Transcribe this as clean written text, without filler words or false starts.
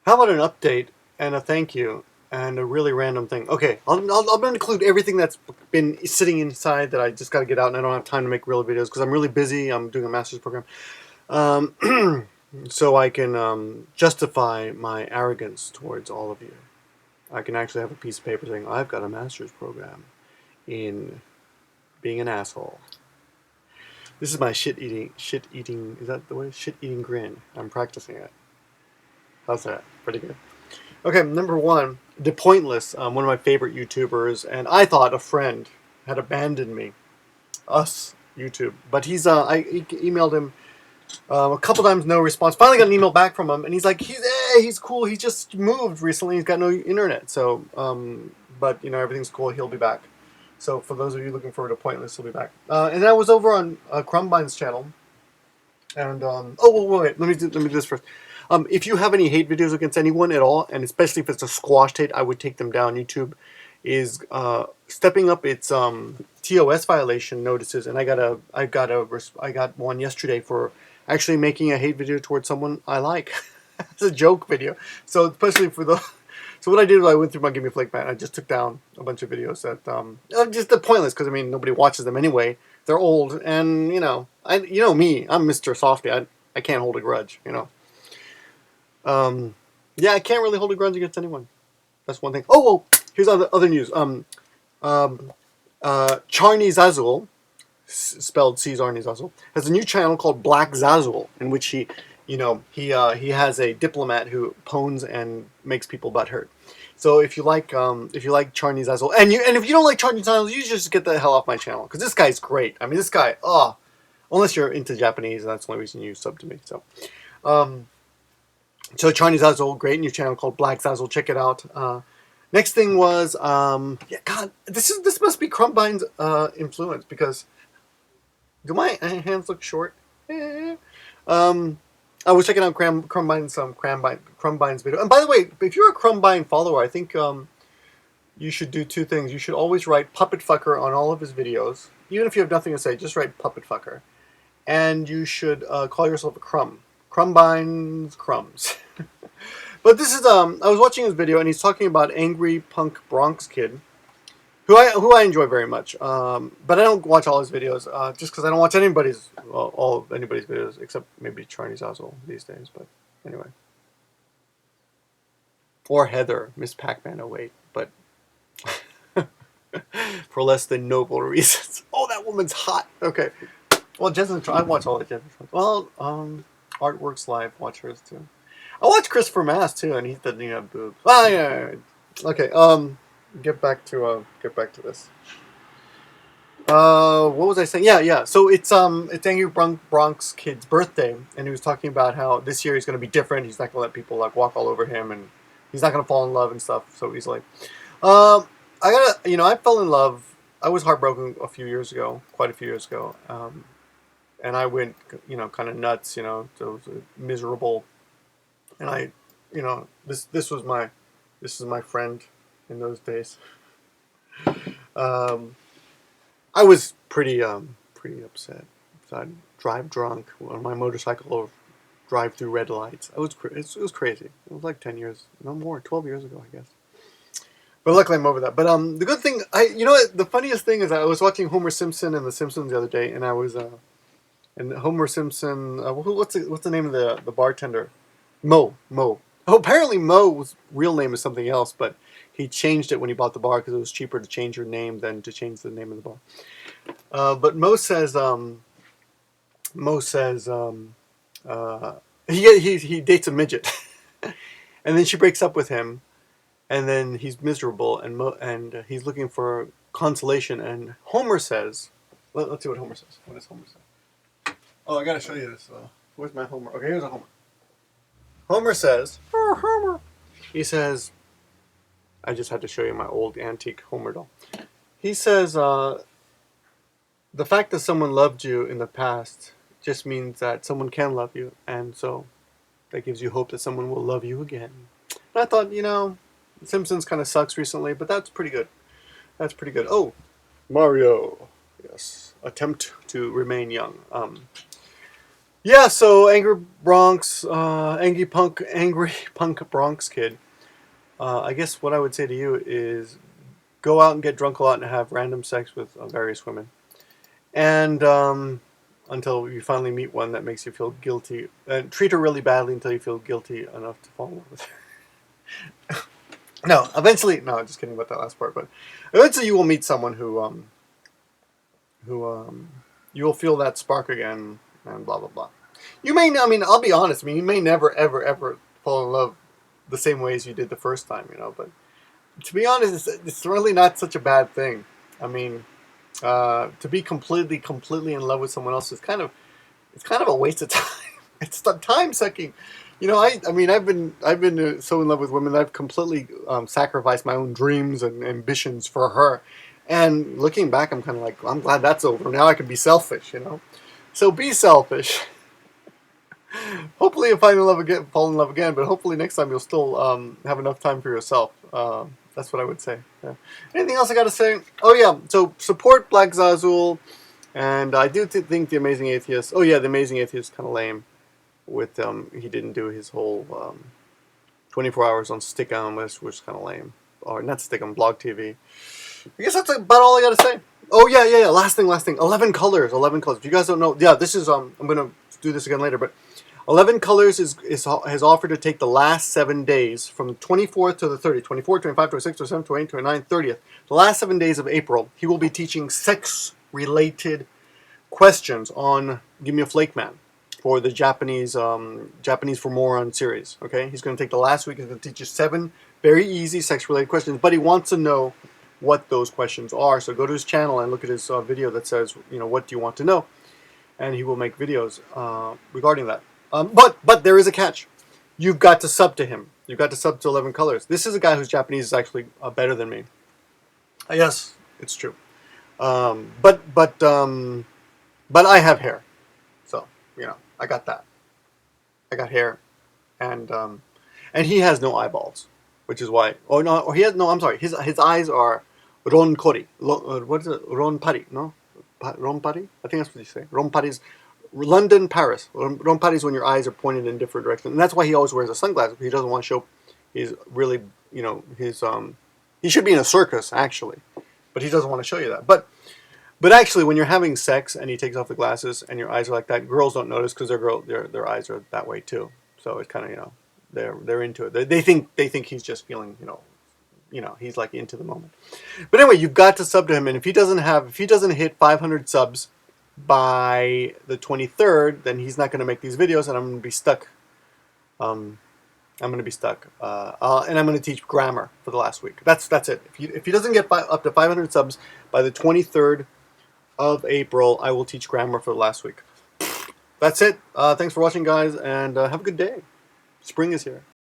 How about an update and a thank you and a really random thing? Okay, I'm going to include everything that's been sitting inside that I just got to get out, and I don't have time to make real videos because I'm really busy. I'm doing a master's program. So I can justify my arrogance towards all of you. I can actually have a piece of paper saying, I've got a master's program in being an asshole. This is my shit eating, is that the way? Shit eating grin. I'm practicing it. How's that? Pretty good. Okay, number one, The Pointless, one of my favorite YouTubers, and I thought a friend had abandoned me. Us, YouTube. But I emailed him a couple times, no response. Finally got an email back from him, and he's like, he's cool. He just moved recently. He's got no internet. So, but, everything's cool. He'll be back. So for those of you looking forward to Pointless, he'll be back. And I was over on Crumbine's channel. And wait, let me do this first. If you have any hate videos against anyone at all, and especially if it's a squashed hate, I would take them down. YouTube is stepping up its TOS violation notices, and I got one yesterday for actually making a hate video towards someone I like. It's a joke video, so especially for the. So what I did was I went through my Give Me a Flake, man. I just took down a bunch of videos that just pointless because nobody watches them anyway. They're old, and me. I'm Mr. Softy. I can't hold a grudge. Yeah, I can't really hold a grudge against anyone. That's one thing. Oh, here's other news. Charney Zazul, spelled Cesar Zazul, has a new channel called Black Zazul, in which he has a diplomat who pones and makes people butthurt. So if you like Charney Zazul, and if you don't like Charney Zazul, you just get the hell off my channel because this guy's great. I mean, this guy, unless you're into Japanese, and that's the only reason you sub to me. So Charney Zazul, great new channel called Black Zazul. Check it out. Next thing was, God, this must be Crumbine's influence because do my hands look short? I was checking out Crumbine's video. And by the way, if you're a Crumbine follower, I think you should do two things. You should always write puppet fucker on all of his videos. Even if you have nothing to say, just write puppet fucker. And you should call yourself a crumb. Crumbine's crumbs. But this is I was watching his video and he's talking about Angry Punk Bronx Kid, who I enjoy very much. But I don't watch all his videos just because I don't watch anybody's videos except maybe Charney Zazul these days. But anyway, or Heather Miss Pac-Man 08, but for less than noble reasons. Oh, that woman's hot. Okay. Well, Jensen, I watch all the Jensen. Well, Artworks Live, watch hers too. I watch Christopher Mass too, and he doesn't even have boobs. Oh yeah. Okay. Get back to this. What was I saying? Yeah. So it's Angry Bronx Kid's birthday, and he was talking about how this year he's going to be different. He's not going to let people like walk all over him, and he's not going to fall in love and stuff so easily. I fell in love. I was heartbroken a few years ago, quite a few years ago, and I went, kind of nuts. So it was miserable, and this was my friend in those days. I was pretty upset. So I'd drive drunk on my motorcycle or drive through red lights. It was crazy. It was like 10 years, no more, 12 years ago, I guess. But luckily I'm over that. But the good thing, the funniest thing is I was watching Homer Simpson and The Simpsons the other day, and I was and Homer Simpson. What's the name of the bartender? Mo. Oh, apparently Mo's real name is something else, but he changed it when he bought the bar because it was cheaper to change your name than to change the name of the bar. But Mo says he dates a midget, and then she breaks up with him, and then he's miserable, and he's looking for consolation. And Homer says, let's see what Homer says. What does Homer say? Oh, I gotta show you this. Where's my Homer? Okay, here's a Homer. Homer says, Homer. He says, I just had to show you my old antique Homer doll. He says, the fact that someone loved you in the past just means that someone can love you, and so that gives you hope that someone will love you again. And I thought, Simpsons kind of sucks recently, but that's pretty good. That's pretty good. Oh, Mario. Yes. Attempt to remain young. Yeah, so angry punk Bronx kid. I guess what I would say to you is go out and get drunk a lot and have random sex with various women, and until you finally meet one that makes you feel guilty, and treat her really badly until you feel guilty enough to fall in love with her. No, eventually, no, I'm just kidding about that last part. But eventually, you will meet someone who you will feel that spark again, and blah blah blah. You may, I mean, I'll be honest. I mean, you may never, ever, ever fall in love the same way as you did the first time, you know. But to be honest, it's really not such a bad thing. I mean, to be completely in love with someone else is it's kind of a waste of time. It's time sucking. You know, I mean, I've been so in love with women that I've completely sacrificed my own dreams and ambitions for her. And looking back, I'm kind of like, I'm glad that's over. Now I can be selfish, you know. So be selfish. Hopefully, you'll fall in love again. But hopefully, next time you'll still have enough time for yourself. That's what I would say. Yeah. Anything else I got to say? Oh yeah. So support Black Zazul, and I do think the Amazing Atheist. Oh yeah, the Amazing Atheist is kind of lame. With he didn't do his whole 24 hours on Stick'em, which was kind of lame. Or not Stick'em, Blog TV. I guess that's about all I got to say. Oh yeah. Last thing. 11 colors. 11 colors. If you guys don't know, yeah, this is I'm gonna do this again later, but 11 Colors has offered to take the last 7 days from the 24th to the 30th, 24, 25, 26, 27, 28, 29, 30th. The last 7 days of April, he will be teaching sex-related questions on Give Me a Flake Man for the Japanese for Moron series. Okay, he's going to take the last week. He's going to teach you 7 very easy sex-related questions, but he wants to know what those questions are. So go to his channel and look at his video that says, you know, what do you want to know? And he will make videos regarding that. But there is a catch. You've got to sub to him. You've got to sub to 11 Colors. This is a guy whose Japanese is actually better than me. Yes, it's true. Um, but but um, but I have hair, so you know I got that. I got hair, and he has no eyeballs, which is why. Oh no, or he has no. I'm sorry. His eyes are ronkori. What is it? Ronpari? No, Ronpari. I think that's what you say. Ronpari's London, Paris. Ronpari is when your eyes are pointed in different directions, and that's why he always wears a sunglasses. He doesn't want to show. He's really, you know, his. He should be in a circus actually, but he doesn't want to show you that. But actually, when you're having sex and he takes off the glasses and your eyes are like that, girls don't notice because their eyes are that way too. So it's kind of, you know, they're into it. They think he's just feeling, you know he's like into the moment. But anyway, you've got to sub to him, and if he doesn't hit 500 subs by the 23rd, then he's not going to make these videos, and I'm going to be stuck. I'm going to be stuck, and I'm going to teach grammar for the last week. That's it. If he doesn't get up to 500 subs by the 23rd of April, I will teach grammar for the last week. That's it. Thanks for watching, guys, and have a good day. Spring is here.